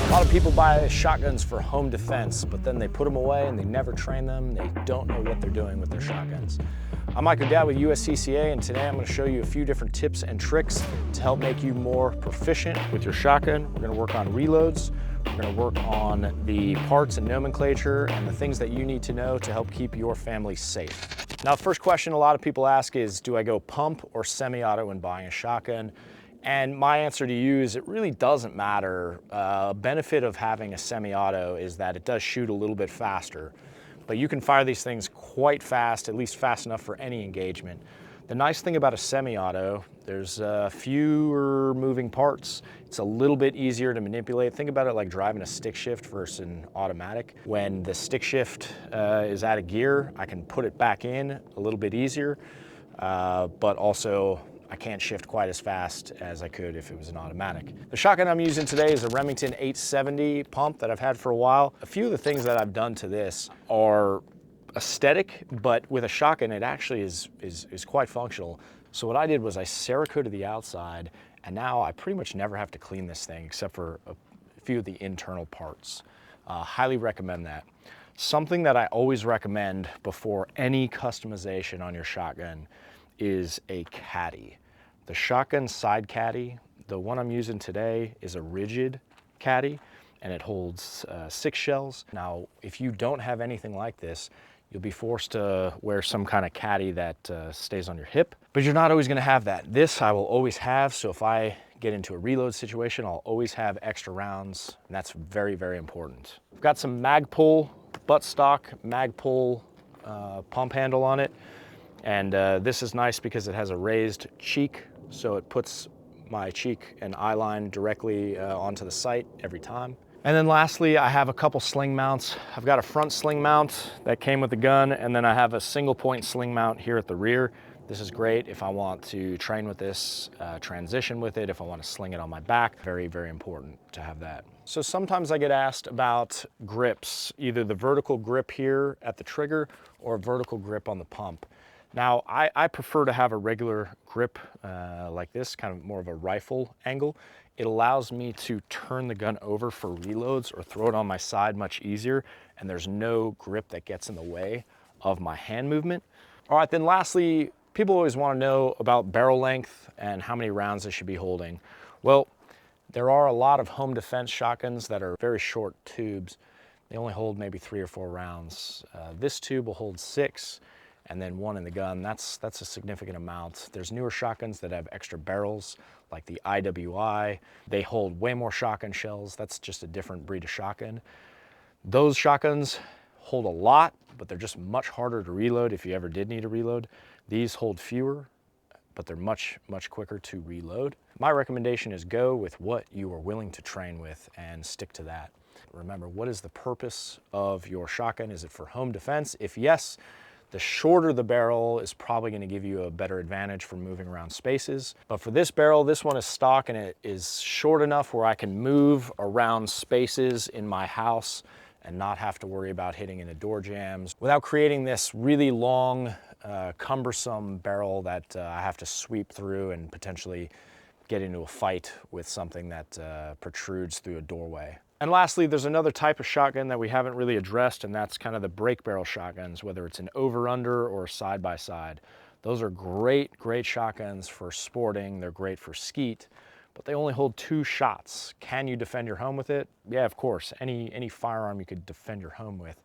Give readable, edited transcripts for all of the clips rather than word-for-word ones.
A lot of people buy shotguns for home defense, but then they put them away and they never train them. They don't know what they're doing with their shotguns. I'm Michael Dad with USCCA, and today I'm going to show you a few different tips and tricks to help make you more proficient with your shotgun. We're going to work on reloads. We're going to work on the parts and nomenclature and the things that you need to know to help keep your family safe. Now, the first question a lot of people ask is, do I go pump or semi-auto when buying a shotgun? And my answer to you is it really doesn't matter. A benefit of having a semi-auto is that it does shoot a little bit faster, but you can fire these things quite fast, at least fast enough for any engagement. The nice thing about a semi-auto, there's fewer moving parts. It's a little bit easier to manipulate. Think about it like driving a stick shift versus an automatic. When the stick shift is out of gear, I can put it back in a little bit easier, but also I can't shift quite as fast as I could if it was an automatic. The shotgun I'm using today is a Remington 870 pump that I've had for a while. A few of the things that I've done to this are aesthetic, but with a shotgun it actually is quite functional. So what I did was I Cerakoted the outside, and now I pretty much never have to clean this thing except for a few of the internal parts. Highly recommend that. Something that I always recommend before any customization on your shotgun is a caddy. The shotgun side caddy, the one I'm using today, is a rigid caddy, and it holds 6 shells. Now, if you don't have anything like this, you'll be forced to wear some kind of caddy that stays on your hip, but you're not always gonna have that. This I will always have, so if I get into a reload situation, I'll always have extra rounds, and that's very, very important. I've got some Magpul, buttstock Magpul pump handle on it. And this is nice because it has a raised cheek, so it puts my cheek and eye line directly onto the sight every time. And then lastly, I have a couple sling mounts. I've got a front sling mount that came with the gun, and then I have a single point sling mount here at the rear. This is great if I want to train with this, transition with it, if I want to sling it on my back. Very, very important to have that. So sometimes I get asked about grips, either the vertical grip here at the trigger or a vertical grip on the pump. Now, I prefer to have a regular grip like this, kind of more of a rifle angle. It allows me to turn the gun over for reloads or throw it on my side much easier, and there's no grip that gets in the way of my hand movement. All right, then lastly, people always want to know about barrel length and how many rounds they should be holding. Well, there are a lot of home defense shotguns that are very short tubes. They only hold maybe 3 or 4 rounds. This tube will hold 6. And then 1 in the gun. That's a significant amount. There's newer shotguns that have extra barrels, like the IWI. They hold way more shotgun shells. That's just a different breed of shotgun. Those shotguns hold a lot, but they're just much harder to reload if you ever did need a reload. These hold fewer, but they're much, much quicker to reload. My recommendation is go with what you are willing to train with and stick to that. Remember, what is the purpose of your shotgun? Is it for home defense? If yes, the shorter the barrel is probably going to give you a better advantage for moving around spaces. But for this barrel, this one is stock and it is short enough where I can move around spaces in my house and not have to worry about hitting into door jams without creating this really long, cumbersome barrel that I have to sweep through and potentially get into a fight with something that protrudes through a doorway. And lastly, there's another type of shotgun that we haven't really addressed, and that's kind of the break barrel shotguns, whether it's an over-under or side-by-side. Those are great, great shotguns for sporting. They're great for skeet, but they only hold 2 shots. Can you defend your home with it? Yeah, of course. Any firearm you could defend your home with.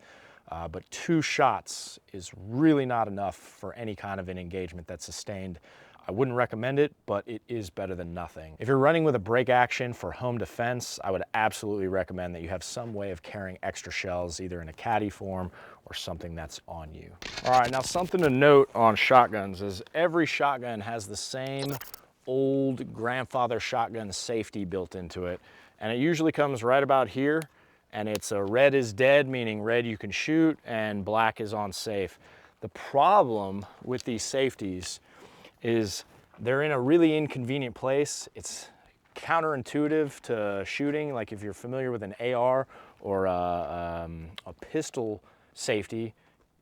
But 2 shots is really not enough for any kind of an engagement that's sustained. I wouldn't recommend it, but it is better than nothing. If you're running with a break action for home defense, I would absolutely recommend that you have some way of carrying extra shells, either in a caddy form or something that's on you. All right, now something to note on shotguns is every shotgun has the same old grandfather shotgun safety built into it. And it usually comes right about here, and it's a red is dead, meaning red you can shoot, and black is on safe. The problem with these safeties is they're in a really inconvenient place. It's counterintuitive to shooting. Like if you're familiar with an AR or a pistol safety,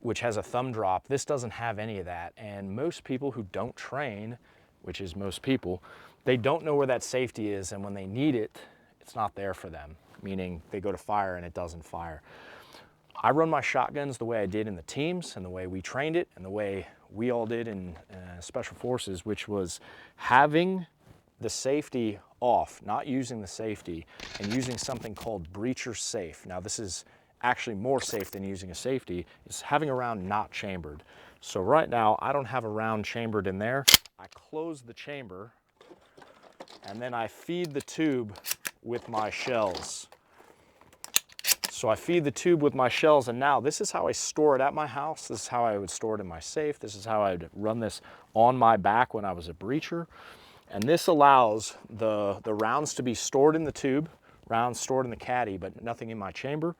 which has a thumb drop, this doesn't have any of that. And most people who don't train, which is most people, they don't know where that safety is, and when they need it, it's not there for them. meaning they go to fire and it doesn't fire. I run my shotguns the way I did in the teams and the way we trained it and the way we all did in Special Forces, which was having the safety off, not using the safety, and using something called breacher safe. Now this is actually more safe than using a safety, is having a round not chambered. So right now I don't have a round chambered in there. I close the chamber and then I feed the tube with my shells. So I feed the tube with my shells, and now this is how I store it at my house. This is how I would store it in my safe. This is how I'd run this on my back when I was a breacher. And this allows the rounds to be stored in the tube, rounds stored in the caddy, but nothing in my chamber.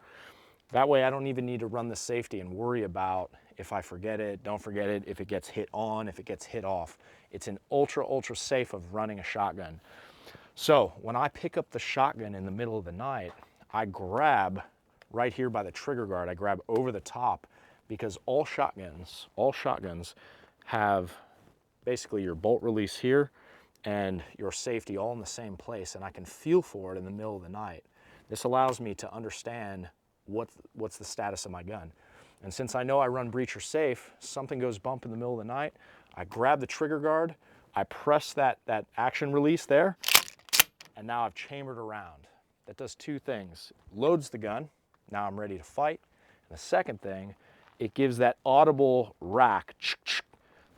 That way I don't even need to run the safety and worry about if I forget it, don't forget it, if it gets hit on, if it gets hit off. It's an ultra, ultra safe of running a shotgun. So when I pick up the shotgun in the middle of the night, I grab right here by the trigger guard, I grab over the top, because all shotguns have basically your bolt release here and your safety all in the same place, and I can feel for it in the middle of the night. This allows me to understand what's the status of my gun. And since I know I run breacher safe, something goes bump in the middle of the night, I grab the trigger guard, I press that action release there, and now I've chambered a round. That does two things. Loads the gun, now I'm ready to fight. And the second thing, it gives that audible rack,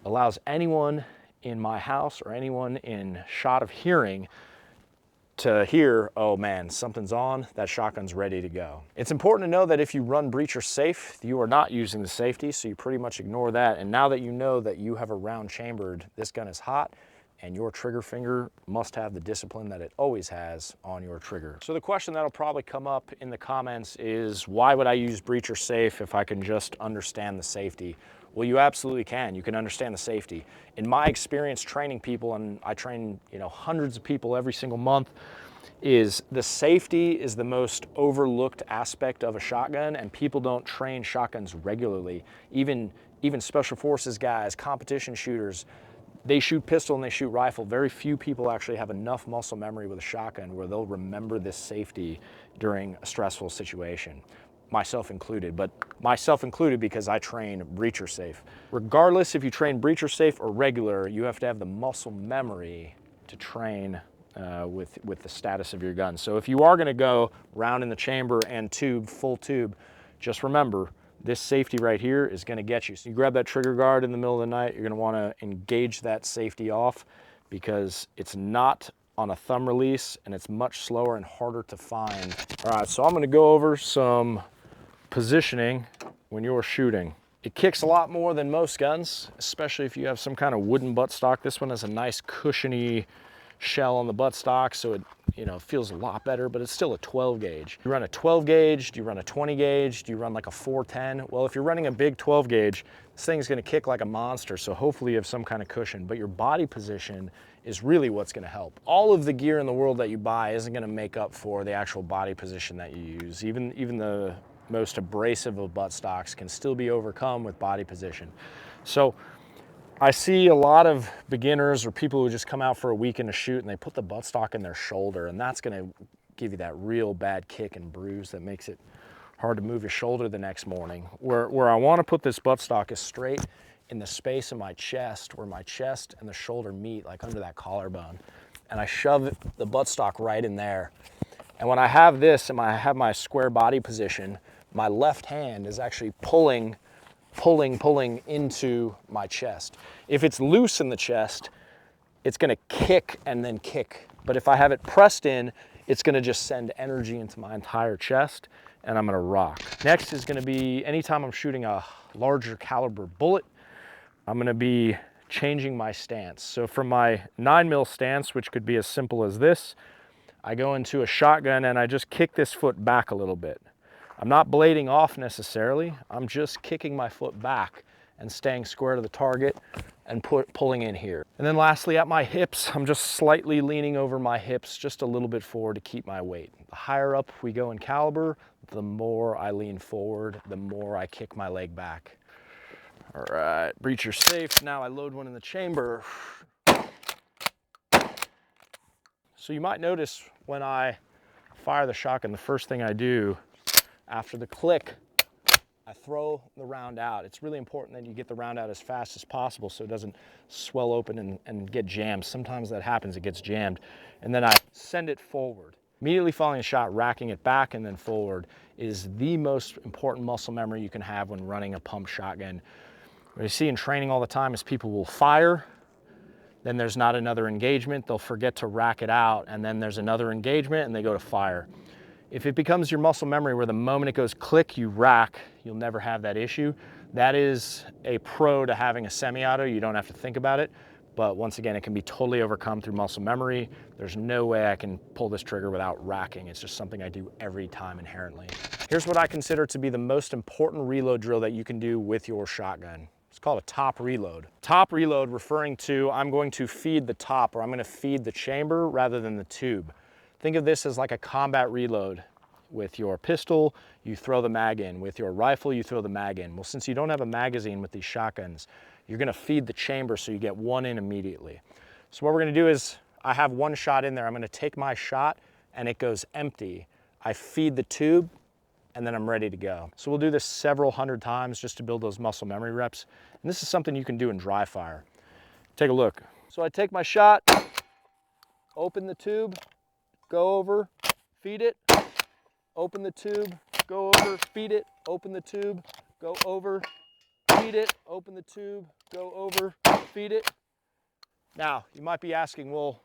allows anyone in my house or anyone in shot of hearing to hear, oh man, something's on, that shotgun's ready to go. It's important to know that if you run breacher safe, you are not using the safety, so you pretty much ignore that. And now that you know that you have a round chambered, this gun is hot, and your trigger finger must have the discipline that it always has on your trigger. So the question that'll probably come up in the comments is, why would I use breacher safe if I can just understand the safety? Well, you absolutely can. You can understand the safety. In my experience training people, and I train hundreds of people every single month, is the safety is the most overlooked aspect of a shotgun, and people don't train shotguns regularly. Even Special Forces guys, competition shooters, they shoot pistol and they shoot rifle. Very few people actually have enough muscle memory with a shotgun where they'll remember this safety during a stressful situation. Myself included, but myself included because I train breacher safe. Regardless if you train breacher safe or regular, you have to have the muscle memory to train with the status of your gun. So if you are gonna go round in the chamber and tube, full tube, just remember, this safety right here is gonna get you. So you grab that trigger guard in the middle of the night, you're gonna wanna engage that safety off because it's not on a thumb release and it's much slower and harder to find. All right, so I'm gonna go over some positioning when you're shooting. It kicks a lot more than most guns, especially if you have some kind of wooden buttstock. This one has a nice cushiony shell on the buttstock, so it feels a lot better, but it's still a 12 gauge. You run a 12 gauge, do you run a 20 gauge, do you run like a 410? Well, if you're running a big 12 gauge, this thing's gonna kick like a monster, so hopefully you have some kind of cushion, but your body position is really what's gonna help. All of the gear in the world that you buy isn't gonna make up for the actual body position that you use. Even the most abrasive of buttstocks can still be overcome with body position. So I see a lot of beginners or people who just come out for a weekend to shoot and they put the buttstock in their shoulder, and that's gonna give you that real bad kick and bruise that makes it hard to move your shoulder the next morning. Where I wanna put this buttstock is straight in the space of my chest, where my chest and the shoulder meet, like under that collarbone. And I shove the buttstock right in there. And when I have this and I have my square body position, my left hand is actually pulling into my chest. If it's loose in the chest, it's gonna kick and then kick. But if I have it pressed in, it's gonna just send energy into my entire chest and I'm gonna rock. Next is gonna be, anytime I'm shooting a larger caliber bullet, I'm gonna be changing my stance. So from my 9mm stance, which could be as simple as this, I go into a shotgun and I just kick this foot back a little bit. I'm not blading off necessarily, I'm just kicking my foot back and staying square to the target and pulling in here. And then lastly, at my hips, I'm just slightly leaning over my hips just a little bit forward to keep my weight. The higher up we go in caliber, the more I lean forward, the more I kick my leg back. All right, breacher safe. Now I load one in the chamber. So you might notice when I fire the shotgun, the first thing I do after the click, I throw the round out. It's really important that you get the round out as fast as possible so it doesn't swell open and get jammed. Sometimes that happens, it gets jammed. And then I send it forward. Immediately following a shot, racking it back and then forward is the most important muscle memory you can have when running a pump shotgun. What you see in training all the time is people will fire, then there's not another engagement, they'll forget to rack it out, and then there's another engagement and they go to fire. If it becomes your muscle memory where the moment it goes click, you rack, you'll never have that issue. That is a pro to having a semi-auto. You don't have to think about it. But once again, it can be totally overcome through muscle memory. There's no way I can pull this trigger without racking. It's just something I do every time inherently. Here's what I consider to be the most important reload drill that you can do with your shotgun. It's called a top reload. Top reload referring to I'm going to feed the top, or I'm going to feed the chamber rather than the tube. Think of this as like a combat reload. With your pistol, you throw the mag in. With your rifle, you throw the mag in. Well, since you don't have a magazine with these shotguns, you're gonna feed the chamber so you get one in immediately. So what we're gonna do is, I have one shot in there. I'm gonna take my shot and it goes empty. I feed the tube and then I'm ready to go. So we'll do this several hundred times just to build those muscle memory reps. And this is something you can do in dry fire. Take a look. So I take my shot, open the tube, go over, feed it, open the tube, go over, feed it, open the tube, go over, feed it, open the tube, go over, feed it. Now, you might be asking, well,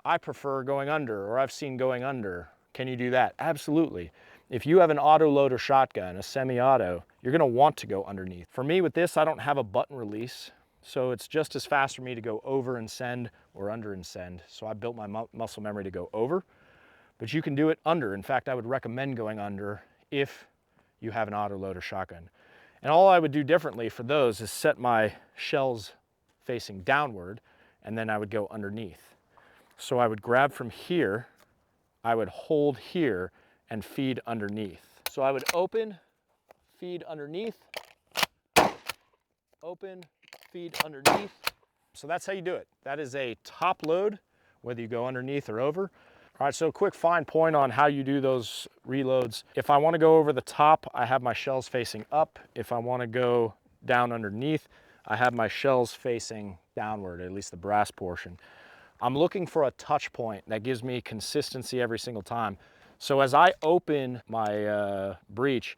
I prefer going under, or I've seen going under. Can you do that? Absolutely. If you have an auto loader shotgun, a semi-auto, you're gonna want to go underneath. For me with this, I don't have a button release, so it's just as fast for me to go over and send or under and send. So I built my muscle memory to go over. But you can do it under. In fact, I would recommend going under if you have an auto loader shotgun. And all I would do differently for those is set my shells facing downward, and then I would go underneath. So I would grab from here, I would hold here and feed underneath. So I would open, feed underneath, open, feed underneath. So that's how you do it. That is a top load, whether you go underneath or over. All right, so a quick fine point on how you do those reloads. If I want to go over the top, I have my shells facing up. If I want to go down underneath, I have my shells facing downward, at least the brass portion. I'm looking for a touch point that gives me consistency every single time. So as I open my breech,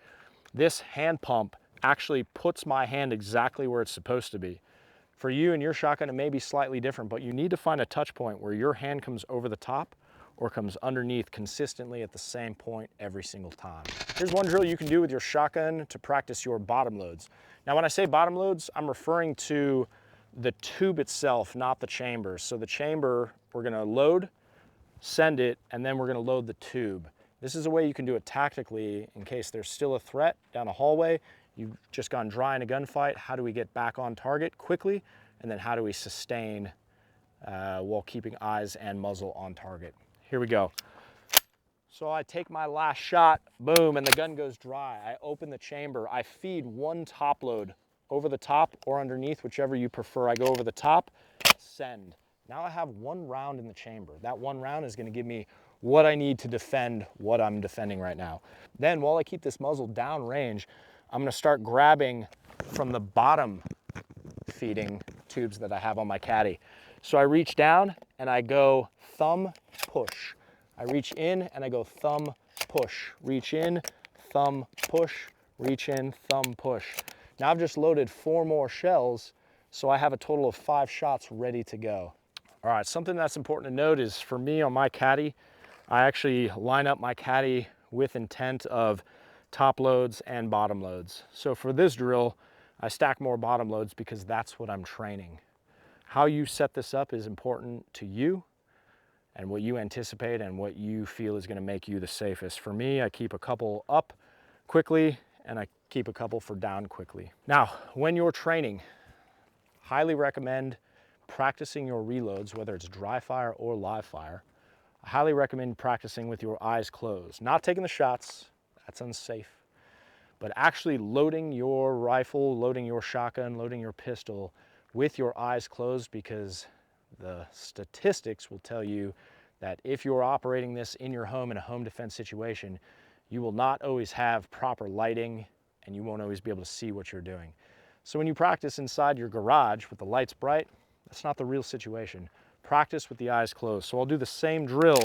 this hand pump actually puts my hand exactly where it's supposed to be. For you and your shotgun, it may be slightly different, but you need to find a touch point where your hand comes over the top or comes underneath consistently at the same point every single time. Here's one drill you can do with your shotgun to practice your bottom loads. Now when I say bottom loads, I'm referring to the tube itself, not the chamber. So the chamber, we're gonna load, send it, and then we're gonna load the tube. This is a way you can do it tactically in case there's still a threat down a hallway. You've just gone dry in a gunfight. How do we get back on target quickly? And then how do we sustain while keeping eyes and muzzle on target? Here we go. So I take my last shot, boom, and the gun goes dry. I open the chamber. I feed one top load over the top or underneath, whichever you prefer. I go over the top, send. Now I have one round in the chamber. That one round is gonna give me what I need to defend what I'm defending right now. Then while I keep this muzzle down range, I'm gonna start grabbing from the bottom feeding tubes that I have on my caddy. So I reach down and I go thumb, push. I reach in and I go thumb, push. Reach in, thumb, push. Reach in, thumb, push. Now I've just loaded 4 more shells, so I have a total of 5 shots ready to go. All right, something that's important to note is for me on my caddy, I actually line up my caddy with intent of top loads and bottom loads. So for this drill, I stack more bottom loads because that's what I'm training. How you set this up is important to you and what you anticipate and what you feel is gonna make you the safest. For me, I keep a couple up quickly and I keep a couple for down quickly. Now, when you're training, highly recommend practicing your reloads, whether it's dry fire or live fire. I highly recommend practicing with your eyes closed. Not taking the shots, that's unsafe, but actually loading your rifle, loading your shotgun, loading your pistol with your eyes closed, because the statistics will tell you that if you're operating this in your home in a home defense situation, you will not always have proper lighting and you won't always be able to see what you're doing. So when you practice inside your garage with the lights bright, that's not the real situation. Practice with the eyes closed. So I'll do the same drill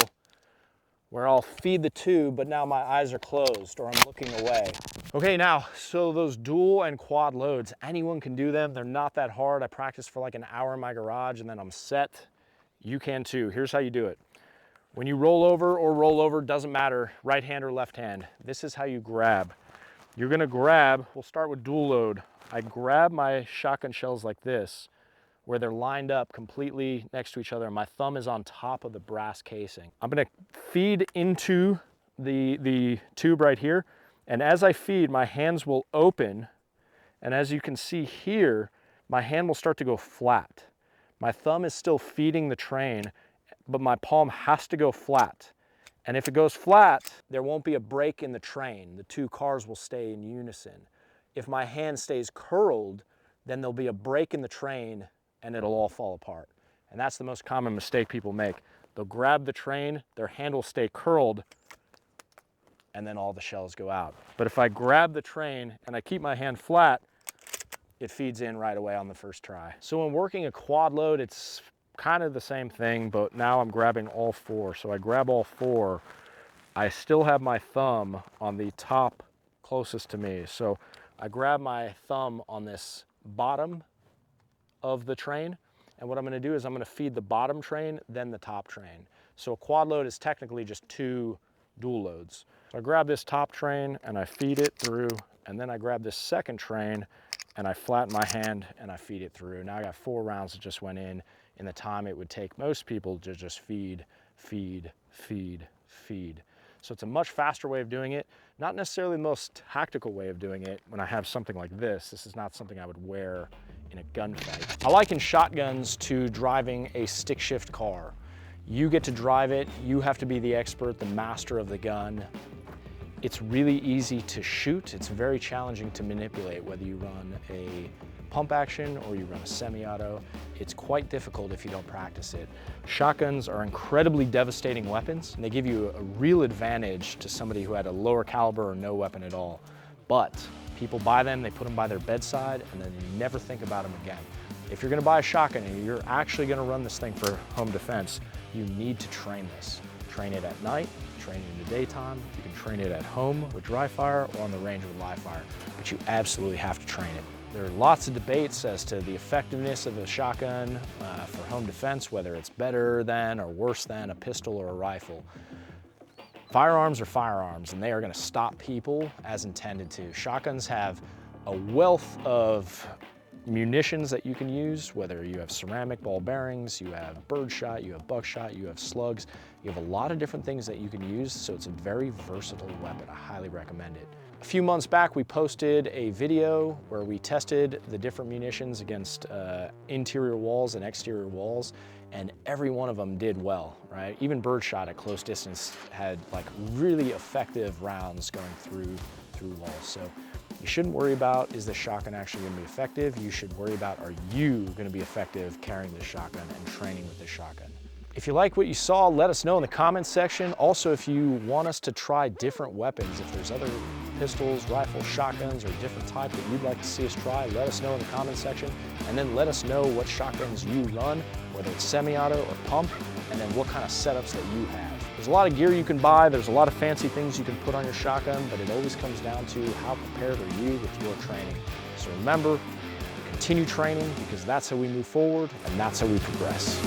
where I'll feed the tube, but now my eyes are closed or I'm looking away. Okay, now, so those dual and quad loads, anyone can do them. They're not that hard. I practiced for like an hour in my garage and then I'm set. You can too. Here's how you do it. When you roll over, doesn't matter, right hand or left hand, this is how you grab. You're gonna grab, we'll start with dual load. I grab my shotgun shells like this, where they're lined up completely next to each other and my thumb is on top of the brass casing. I'm gonna feed into the tube right here, and as I feed, my hands will open, and as you can see here, my hand will start to go flat. My thumb is still feeding the train, but my palm has to go flat. And if it goes flat, there won't be a break in the train. The two cars will stay in unison. If my hand stays curled, then there'll be a break in the train and it'll all fall apart. And that's the most common mistake people make. They'll grab the train, their hand will stay curled, and then all the shells go out. But if I grab the train and I keep my hand flat, it feeds in right away on the first try. So when working a quad load, it's kind of the same thing, but now I'm grabbing all four. So I grab all four. I still have my thumb on the top closest to me. So I grab my thumb on this bottom of the train. And what I'm gonna do is I'm gonna feed the bottom train, then the top train. So a quad load is technically just two dual loads. So I grab this top train and I feed it through, and then I grab this second train and I flatten my hand and I feed it through. Now I got 4 rounds that just went in the time it would take most people to just feed, feed, feed, feed. So it's a much faster way of doing it, not necessarily the most tactical way of doing it. When I have something like this is not something I would wear in a gunfight. I liken shotguns to driving a stick shift car. You get to drive it, you have to be the expert, the master of the gun. It's really easy to shoot. It's very challenging to manipulate, whether you run a pump action or you run a semi-auto. It's quite difficult if you don't practice it. Shotguns are incredibly devastating weapons, and they give you a real advantage to somebody who had a lower caliber or no weapon at all. But people buy them, they put them by their bedside, and then you never think about them again. If you're gonna buy a shotgun and you're actually gonna run this thing for home defense, you need to train this. Train it at night, train it in the daytime. You can train it at home with dry fire or on the range with live fire, but you absolutely have to train it. There are lots of debates as to the effectiveness of a shotgun for home defense, whether it's better than or worse than a pistol or a rifle. Firearms are firearms, and they are going to stop people as intended to. Shotguns have a wealth of munitions that you can use, whether you have ceramic ball bearings, you have birdshot, you have buckshot, you have slugs. You have a lot of different things that you can use, so it's a very versatile weapon. I highly recommend it. A few months back, we posted a video where we tested the different munitions against interior walls and exterior walls, and every one of them did well, right? Even birdshot at close distance had like really effective rounds going through walls. So you shouldn't worry about, is the shotgun actually gonna be effective? You should worry about, are you gonna be effective carrying the shotgun and training with the shotgun? If you like what you saw, let us know in the comments section. Also, if you want us to try different weapons, if there's other pistols, rifles, shotguns, or different type that you'd like to see us try, let us know in the comments section. And then let us know what shotguns you run, whether it's semi-auto or pump, and then what kind of setups that you have. There's a lot of gear you can buy, there's a lot of fancy things you can put on your shotgun, but it always comes down to how prepared are you with your training. So remember, continue training, because that's how we move forward and that's how we progress.